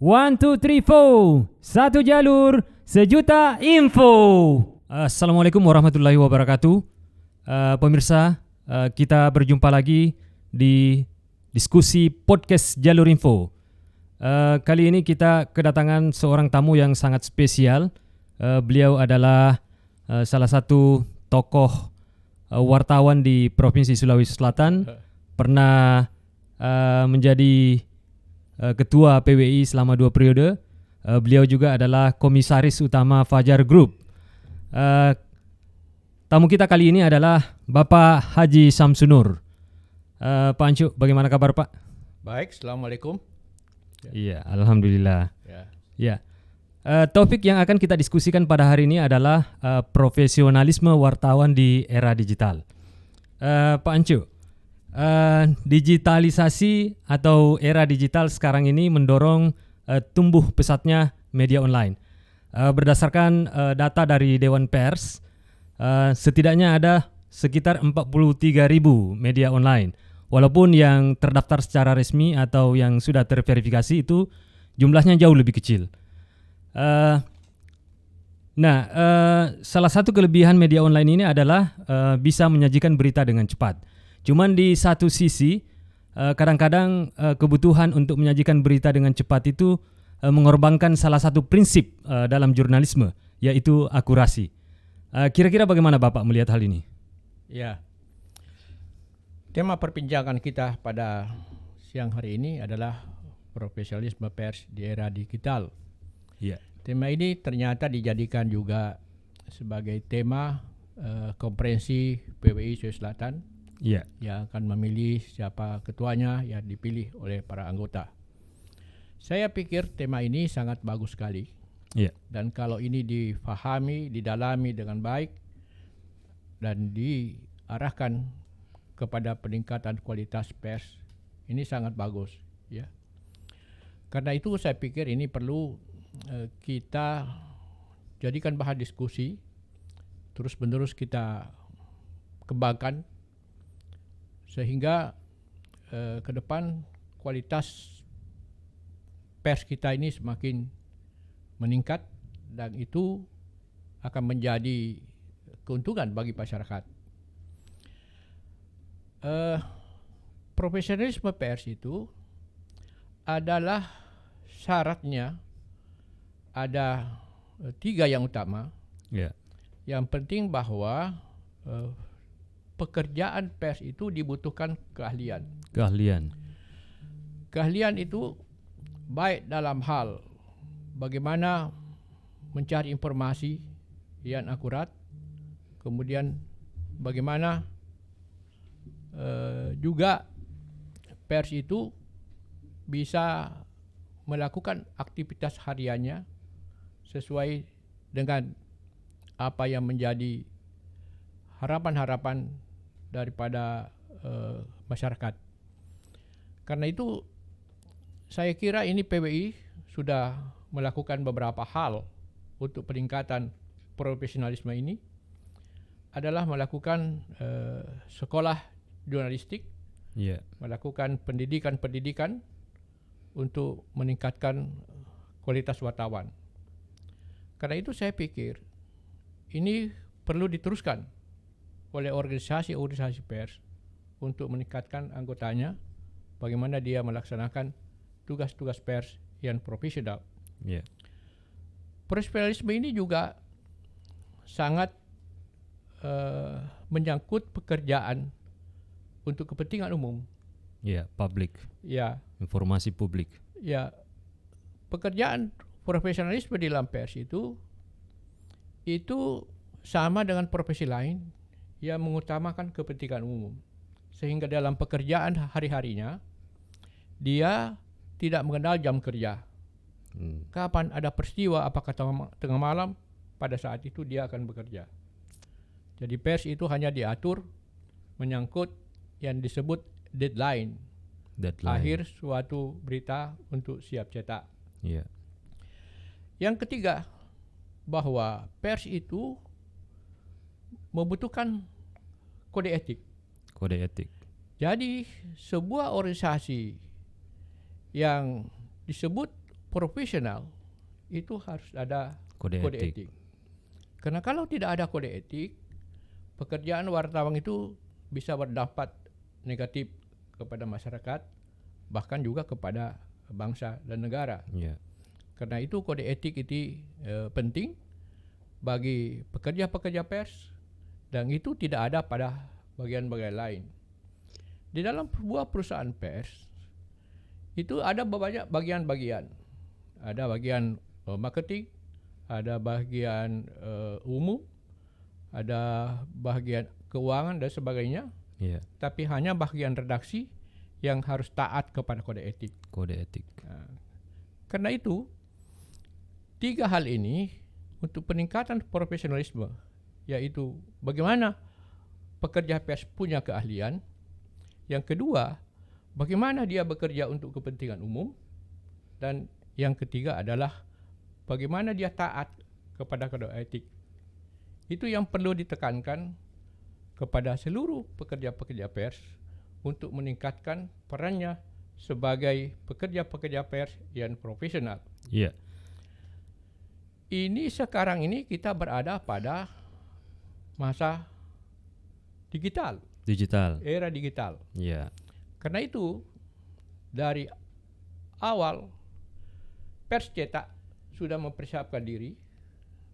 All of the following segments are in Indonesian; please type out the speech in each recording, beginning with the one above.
One, two, three, four. Satu jalur, sejuta info. Assalamualaikum warahmatullahi wabarakatuh. Pemirsa, kita berjumpa lagi di diskusi podcast Jalur Info. Kali ini kita kedatangan seorang tamu yang sangat spesial. Beliau adalah salah satu tokoh wartawan di Provinsi Sulawesi Selatan. Pernah menjadi ketua PWI selama 2 periode. Beliau juga adalah komisaris utama Fajar Group. Tamu kita kali ini adalah Bapak Haji Samsunur. Pak Ancu, bagaimana kabar Pak? Baik, Assalamualaikum. Iya, Alhamdulillah. Ya. Topik yang akan kita diskusikan pada hari ini adalah profesionalisme wartawan di era digital. Pak Ancu, digitalisasi atau era digital sekarang ini mendorong tumbuh pesatnya media online. Berdasarkan data dari Dewan Pers, setidaknya ada sekitar 43.000 media online. Walaupun yang terdaftar secara resmi atau yang sudah terverifikasi itu jumlahnya jauh lebih kecil. Salah satu kelebihan media online ini adalah bisa menyajikan berita dengan cepat. Cuman di satu sisi, kadang-kadang kebutuhan untuk menyajikan berita dengan cepat itu mengorbankan salah satu prinsip dalam jurnalisme, yaitu akurasi. Kira-kira bagaimana Bapak melihat hal ini? Ya. Tema perbincangan kita pada siang hari ini adalah profesionalisme pers di era digital. Ya. Tema ini ternyata dijadikan juga sebagai tema konferensi PWI Sulawesi Selatan. Ya. Yang akan memilih siapa ketuanya yang dipilih oleh para anggota. Saya pikir tema ini sangat bagus sekali. Ya. Dan kalau ini difahami, didalami dengan baik dan diarahkan kepada peningkatan kualitas pers, ini sangat bagus, ya. Karena itu saya pikir ini perlu kita jadikan bahan diskusi, terus-menerus kita kembangkan sehingga ke depan kualitas pers kita ini semakin meningkat dan itu akan menjadi keuntungan bagi masyarakat. Profesionalisme pers itu adalah syaratnya ada 3 yang utama. Ya. Yang penting bahwa pekerjaan pers itu dibutuhkan keahlian. Keahlian itu baik dalam hal bagaimana mencari informasi yang akurat, kemudian bagaimana juga pers itu bisa melakukan aktivitas hariannya sesuai dengan apa yang menjadi harapan-harapan daripada masyarakat. Karena itu saya kira ini PWI sudah melakukan beberapa hal untuk peningkatan profesionalisme ini, adalah melakukan sekolah jurnalistik, melakukan pendidikan untuk meningkatkan kualitas wartawan. Karena itu saya pikir ini perlu diteruskan oleh organisasi-organisasi pers untuk meningkatkan anggotanya, bagaimana dia melaksanakan tugas-tugas pers yang profesional. Yeah. Profesionalisme ini juga sangat menyangkut pekerjaan untuk kepentingan umum. Ya, publik. Ya. Informasi publik. Ya, pekerjaan profesionalisme di dalam pers itu sama dengan profesi lain yang mengutamakan kepentingan umum. Sehingga dalam pekerjaan hari-harinya dia tidak mengenal jam kerja. Kapan ada peristiwa, apakah tengah malam, pada saat itu dia akan bekerja. Jadi pers itu hanya diatur menyangkut yang disebut deadline. Akhir suatu berita untuk siap cetak. Yeah. Yang ketiga, bahwa pers itu membutuhkan kode etik. Jadi sebuah organisasi yang disebut profesional itu harus ada Kode kode etik. etik. Karena kalau tidak ada kode etik, pekerjaan wartawan itu bisa berdampak negatif kepada masyarakat, bahkan juga kepada bangsa dan negara. Ya. Karena itu kode etik itu penting bagi pekerja-pekerja pers, dan itu tidak ada pada bagian-bagian lain. Di dalam sebuah perusahaan pers itu ada banyak bagian-bagian. Ada bagian marketing, ada bagian umum, ada bagian keuangan dan sebagainya. Ya. Tapi hanya bagian redaksi yang harus taat kepada kode etik. Kode etik. Karena itu 3 hal ini untuk peningkatan profesionalisme, yaitu bagaimana pekerja pers punya keahlian. Yang kedua, bagaimana dia bekerja untuk kepentingan umum. Dan yang ketiga adalah bagaimana dia taat kepada kode etik. Itu yang perlu ditekankan kepada seluruh pekerja-pekerja pers untuk meningkatkan perannya sebagai pekerja-pekerja pers yang profesional. Iya. Ini sekarang ini kita berada pada masa digital, era digital. Iya. Karena itu dari awal pers cetak sudah mempersiapkan diri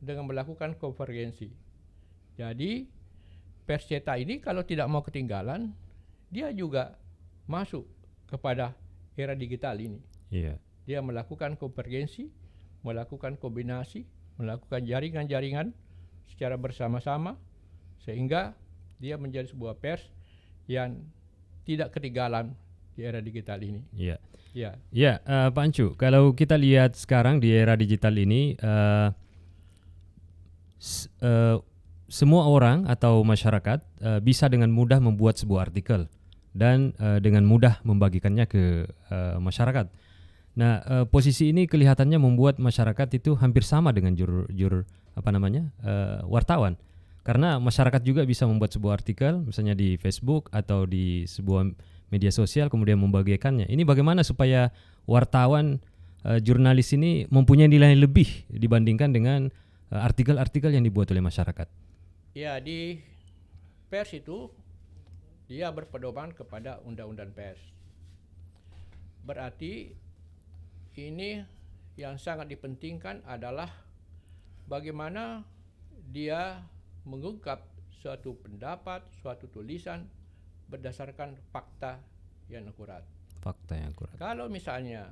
dengan melakukan konvergensi. Jadi pers cetak ini kalau tidak mau ketinggalan, dia juga masuk kepada era digital ini. Iya. Dia melakukan konvergensi, melakukan kombinasi, melakukan jaringan-jaringan secara bersama-sama, sehingga dia menjadi sebuah pers yang tidak ketinggalan di era digital ini. Iya. Ya. Ya, Pak Ancu, kalau kita lihat sekarang di era digital ini, semua orang atau masyarakat bisa dengan mudah membuat sebuah artikel dan dengan mudah membagikannya ke masyarakat. Nah, posisi ini kelihatannya membuat masyarakat itu hampir sama dengan wartawan. Karena masyarakat juga bisa membuat sebuah artikel, misalnya di Facebook atau di sebuah media sosial, kemudian membagikannya. Ini bagaimana supaya wartawan, jurnalis ini mempunyai nilai lebih dibandingkan dengan artikel-artikel yang dibuat oleh masyarakat? Ya, di pers itu dia berpedoman kepada undang-undang pers. Berarti ini yang sangat dipentingkan adalah bagaimana dia mengungkap suatu pendapat, suatu tulisan berdasarkan fakta yang akurat. Fakta yang akurat. Kalau misalnya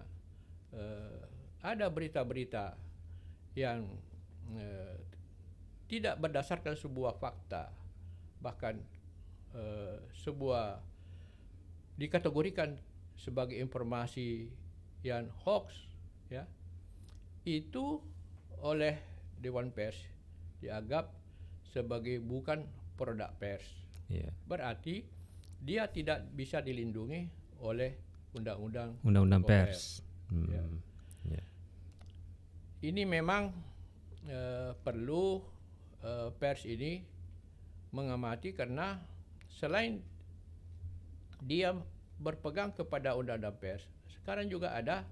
ada berita-berita yang tidak berdasarkan sebuah fakta, bahkan sebuah dikategorikan sebagai informasi yang hoax, ya, itu oleh Dewan Pers dianggap sebagai bukan produk pers. Yeah. Berarti dia tidak bisa dilindungi oleh undang-undang pers. Ya. Yeah. Ini memang perlu pers ini mengamati, karena selain dia berpegang kepada undang-undang pers, sekarang juga ada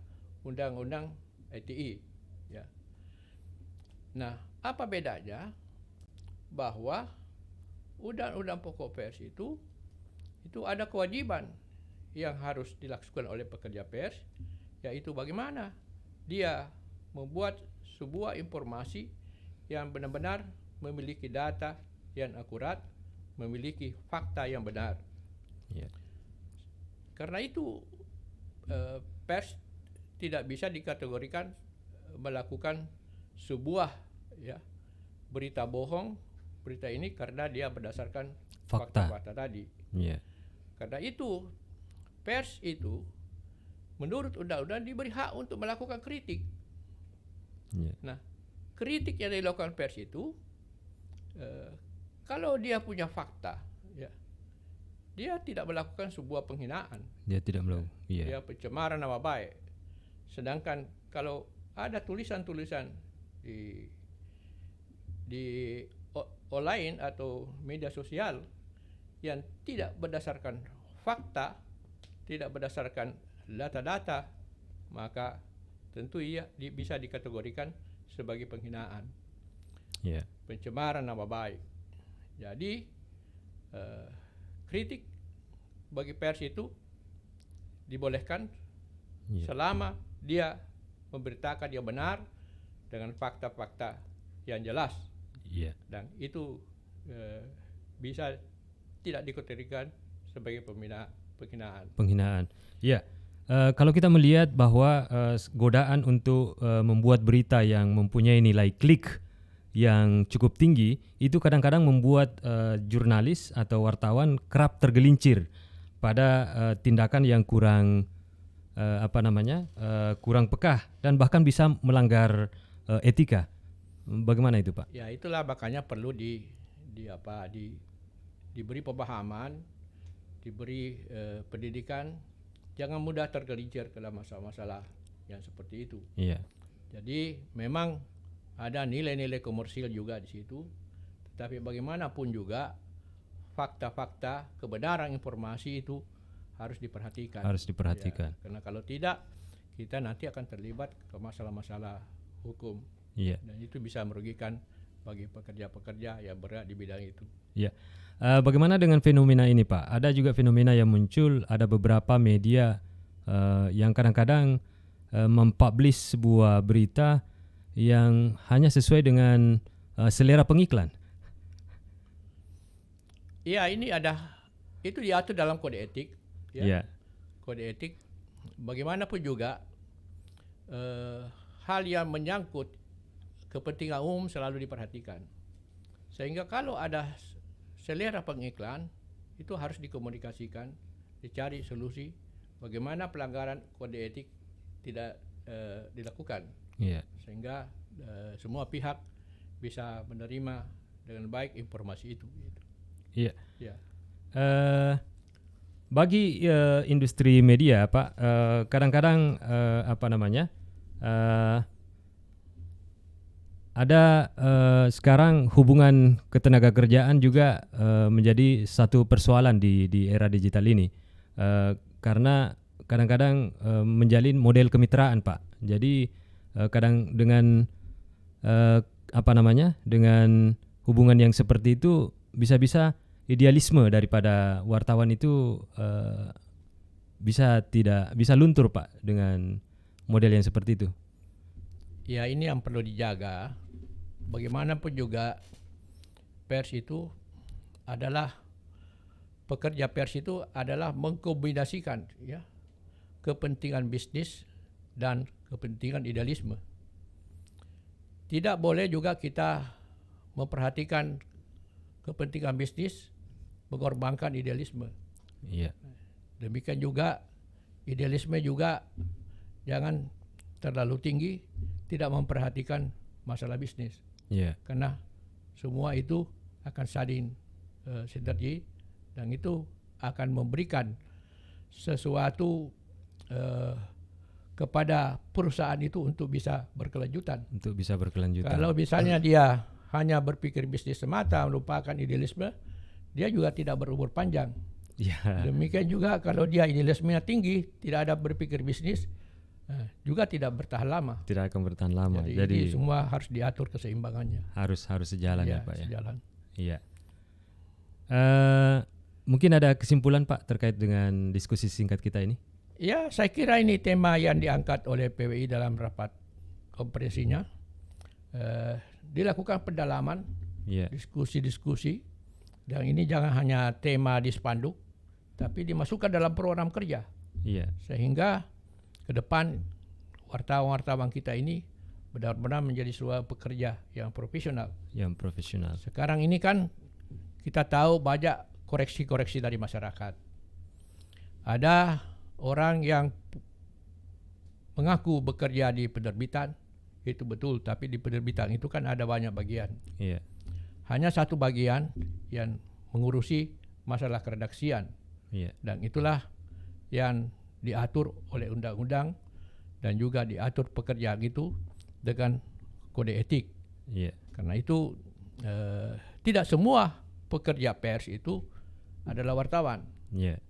undang-undang ITE. Ya. Nah, apa bedanya? Bahwa undang-undang pokok pers itu ada kewajiban yang harus dilakukan oleh pekerja pers, yaitu bagaimana dia membuat sebuah informasi yang benar-benar memiliki data yang akurat, memiliki fakta yang benar. Yeah. Karena itu pers tidak bisa dikategorikan melakukan sebuah, ya, berita bohong, berita ini karena dia berdasarkan fakta-fakta tadi. Yeah. Karena itu pers itu menurut undang-undang diberi hak untuk melakukan kritik. Yeah. Nah, kritik yang dilakukan pers itu kalau dia punya fakta, ya, dia tidak melakukan sebuah penghinaan. Dia tidak melakukan. Yeah. Dia pencemaran nama baik. Sedangkan kalau ada tulisan-tulisan di online atau media sosial yang tidak berdasarkan fakta, tidak berdasarkan data-data, maka tentu bisa dikategorikan sebagai penghinaan, Ya. pencemaran nama baik. Jadi kritik bagi pers itu dibolehkan Ya. selama dia memberitakan dia benar dengan fakta-fakta yang jelas, Ya. dan itu bisa tidak dikategorikan sebagai penghinaan. Penghinaan. Ya. Kalau kita melihat bahwa godaan untuk membuat berita yang mempunyai nilai klik yang cukup tinggi itu kadang-kadang membuat jurnalis atau wartawan kerap tergelincir pada tindakan yang kurang kurang pekah dan bahkan bisa melanggar etika. Bagaimana itu, Pak? Ya, itulah makanya perlu diberi pemahaman, diberi pendidikan, jangan mudah tergelincir ke dalam masalah-masalah yang seperti itu. Iya. Jadi memang ada nilai-nilai komersil juga di situ, tetapi bagaimanapun juga fakta-fakta, kebenaran informasi itu harus diperhatikan. Harus diperhatikan. Ya, karena kalau tidak, kita nanti akan terlibat ke masalah-masalah hukum. Iya. Dan itu bisa merugikan bagi pekerja-pekerja yang berada di bidang itu. Iya. Bagaimana dengan fenomena ini, Pak? Ada juga fenomena yang muncul, ada beberapa media yang kadang-kadang mempublish sebuah berita yang hanya sesuai dengan selera pengiklan. Iya, itu diatur dalam kode etik. Ya. Iya. Kode etik, bagaimanapun juga hal yang menyangkut kepentingan umum selalu diperhatikan. Sehingga kalau ada selera pengiklan, itu harus dikomunikasikan, dicari solusi bagaimana pelanggaran kode etik tidak dilakukan. Iya. Sehingga semua pihak bisa menerima dengan baik informasi itu. Iya. Ya. Bagi industri media, Pak, kadang-kadang ada sekarang hubungan ketenagakerjaan juga menjadi satu persoalan di era digital ini, karena kadang-kadang menjalin model kemitraan, Pak. Jadi kadang dengan dengan hubungan yang seperti itu bisa-bisa idealisme daripada wartawan itu bisa luntur, Pak, dengan model yang seperti itu. Ya, ini yang perlu dijaga. Bagaimanapun juga pers itu adalah mengkombinasikan ya kepentingan bisnis dan kepentingan idealisme. Tidak boleh juga kita memperhatikan kepentingan bisnis mengorbankan idealisme. Iya. Demikian juga idealisme juga jangan terlalu tinggi, tidak memperhatikan masalah bisnis. Iya. Karena semua itu akan saling sinergi dan itu akan memberikan sesuatu kepada perusahaan itu untuk bisa berkelanjutan. Kalau misalnya dia hanya berpikir bisnis semata, melupakan idealisme, dia juga tidak berumur panjang. Ya. Demikian juga kalau dia idealismenya tinggi, tidak ada berpikir bisnis, juga tidak bertahan lama. Tidak akan bertahan lama. Jadi semua harus diatur keseimbangannya. Harus sejalan ya, Pak, ya. Sejalan. Iya. Mungkin ada kesimpulan, Pak, terkait dengan diskusi singkat kita ini? Ya, saya kira ini tema yang diangkat oleh PWI dalam rapat konferensinya. Dilakukan pendalaman, diskusi-diskusi, dan ini jangan hanya tema di spanduk, tapi dimasukkan dalam program kerja. Iya. Sehingga ke depan wartawan-wartawan kita ini benar-benar menjadi sebuah pekerja yang profesional. Sekarang ini kan kita tahu banyak koreksi-koreksi dari masyarakat. Ada orang yang mengaku bekerja di penerbitan, itu betul, tapi di penerbitan itu kan ada banyak bagian. Iya. Hanya satu bagian yang mengurusi masalah keredaksian. Iya. Dan itulah yang diatur oleh undang-undang dan juga diatur pekerjaan itu dengan kode etik. Iya. Karena itu tidak semua pekerja pers itu adalah wartawan. Iya.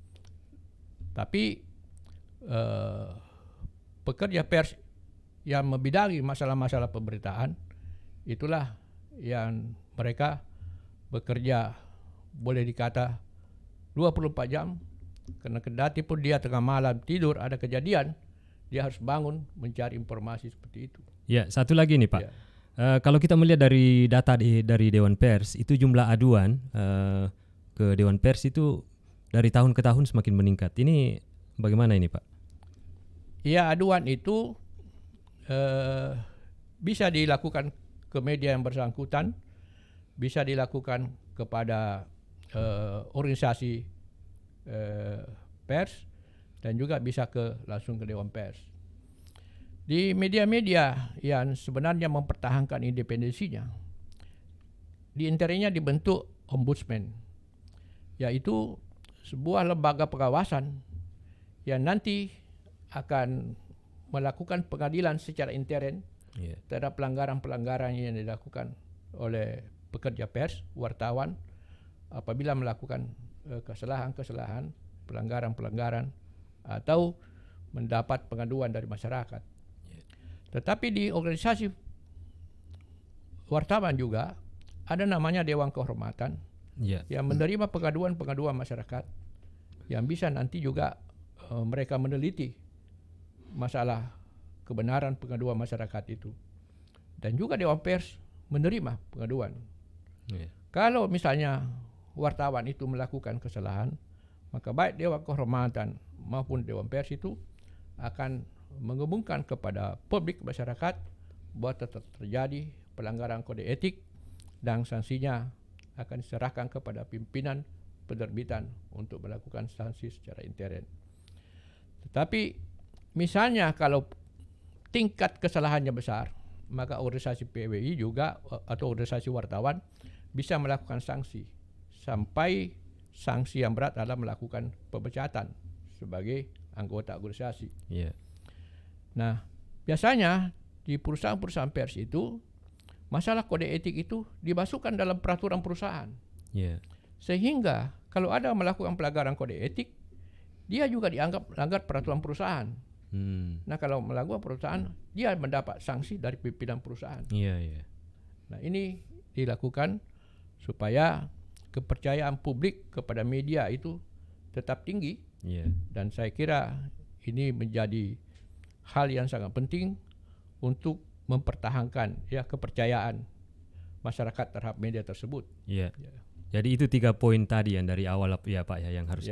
Tapi pekerja pers yang membidangi masalah-masalah pemberitaan, itulah yang mereka bekerja boleh dikata 24 jam, karena kendati pun dia tengah malam tidur ada kejadian, dia harus bangun mencari informasi seperti itu. Ya, satu lagi nih Pak. Ya. Kalau kita melihat dari data dari Dewan Pers, itu jumlah aduan ke Dewan Pers itu dari tahun ke tahun semakin meningkat. Ini bagaimana ini Pak? Ya, aduan itu bisa dilakukan ke media yang bersangkutan, bisa dilakukan kepada organisasi pers, dan juga bisa langsung ke Dewan Pers. Di media-media yang sebenarnya mempertahankan independensinya, di antaranya dibentuk ombudsman, yaitu sebuah lembaga pengawasan yang nanti akan melakukan pengadilan secara intern terhadap pelanggaran-pelanggaran yang dilakukan oleh pekerja pers, wartawan, apabila melakukan kesalahan-kesalahan, pelanggaran-pelanggaran, atau mendapat pengaduan dari masyarakat. Tetapi di organisasi wartawan juga ada namanya Dewan Kehormatan yang menerima pengaduan-pengaduan masyarakat, yang bisa nanti juga mereka meneliti masalah kebenaran pengaduan masyarakat itu. Dan juga Dewan Pers menerima pengaduan. Kalau misalnya wartawan itu melakukan kesalahan, maka baik Dewan Kehormatan maupun Dewan Pers itu akan mengumumkan kepada publik masyarakat bahwa terjadi pelanggaran kode etik, dan sanksinya akan diserahkan kepada pimpinan penerbitan untuk melakukan sanksi secara intern. Tetapi misalnya kalau tingkat kesalahannya besar, maka organisasi PWI juga atau organisasi wartawan bisa melakukan sanksi, sampai sanksi yang berat adalah melakukan pemecatan sebagai anggota organisasi. Nah, biasanya di perusahaan-perusahaan pers itu masalah kode etik itu dimasukkan dalam peraturan perusahaan. Sehingga kalau ada melakukan pelanggaran kode etik, dia juga dianggap melanggar peraturan perusahaan. Nah, kalau melakukan perusahaan, dia mendapat sanksi dari pimpinan perusahaan. Nah, ini dilakukan supaya kepercayaan publik kepada media itu tetap tinggi. Dan saya kira ini menjadi hal yang sangat penting untuk mempertahankan kepercayaan masyarakat terhadap media tersebut. Jadi itu 3 poin tadi yang dari awal ya Pak ya, yang harus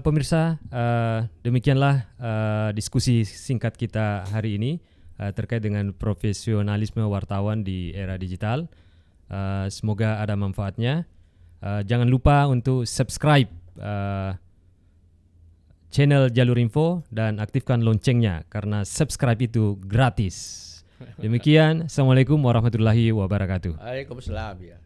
pemirsa, demikianlah diskusi singkat kita hari ini terkait dengan profesionalisme wartawan di era digital. Semoga ada manfaatnya. Jangan lupa untuk subscribe channel Jalur Info dan aktifkan loncengnya, karena subscribe itu gratis. Demikian, Assalamualaikum warahmatullahi wabarakatuh. Waalaikumsalam.